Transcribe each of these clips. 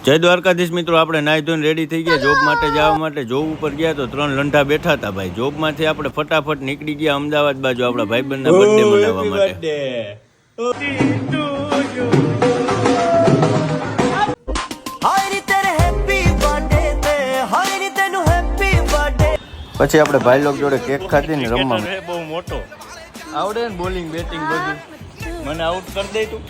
જય દ્વારકાધીશ મિત્રો, આપણે નાહી ધોઈને રેડી થઈ ગયા જોબ માટે જવા માટે. જોબ ઉપર ગયા તો 3 લંઠા બેઠા હતા ભાઈ. જોબમાંથી આપણે ફટાફટ નીકળી ગયા અમદાવાદ બાજુ આપણા ભાઈબંધના બર્થડે મનાવવા માટે. પછી આપણે ભાઈ લોક જોડે કેક ખાધી ને રમવા. બહુ મોટો આવડે ને બોલિંગ બેટિંગ બધું. મને આઉટ કરી દે તું.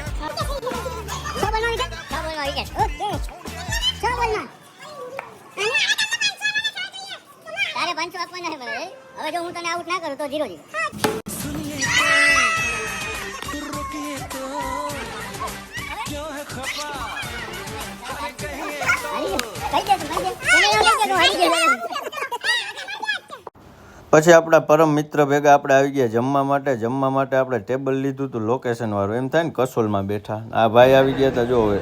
તારે 500 આપવાના છે બરાબર. હવે જો હું તને આઉટ ના કરું તો 0-0. પછી આપણા પરમ મિત્ર ભેગા આપણે આવી ગયા જમવા માટે. જમવા માટે આપણે ટેબલ લીધું હતું લોકેશન વાળું, એમ થાય ને કસોલમાં બેઠા. આ ભાઈ આવી ગયા હતા જો હવે.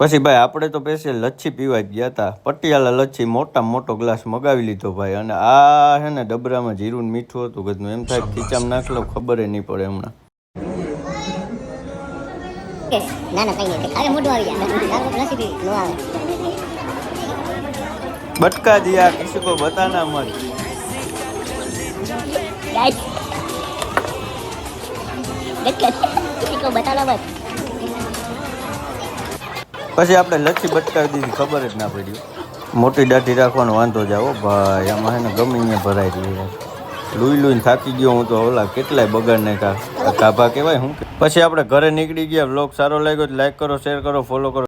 પછી ભાઈ આપણે તો સ્પેશિયલ લચ્છી પીવા જ ગયા હતા. પટિયાલા લચ્છી મોટો ગ્લાસ મગાવી લીધો ભાઈ. અને આ હે ને ડબરામાં જીરું ને મીઠું હતું કદનું, એમ થાય ખીચામાં નાખ લો ખબર નહીં પડે હમણાં. ના ના કઈ નહીં, અરે મોઢું આવી જાય નસીબ નો આવે. बटका दिया किसी को बताना मत. गाइस किसी को बताना मत. પછી આપણે લચ્છી બટકાવી દીધી, ખબર જ ના પડી. મોટી દાઢી રાખવાનો વાંધો જાઓ ભાઈ, આમાં હે ને ગમે અહીંયા ભરાઈ રહ્યું. લુઈને થાકી ગયો હું તો. ઓલા કેટલાય બગાડ નાખ્યા, કાભા કહેવાય હું. પછી આપણે ઘરે નીકળી ગયા. વ્લોગ સારો લાગ્યો તો લાઈક કરો, શેર કરો, ફોલો કરો.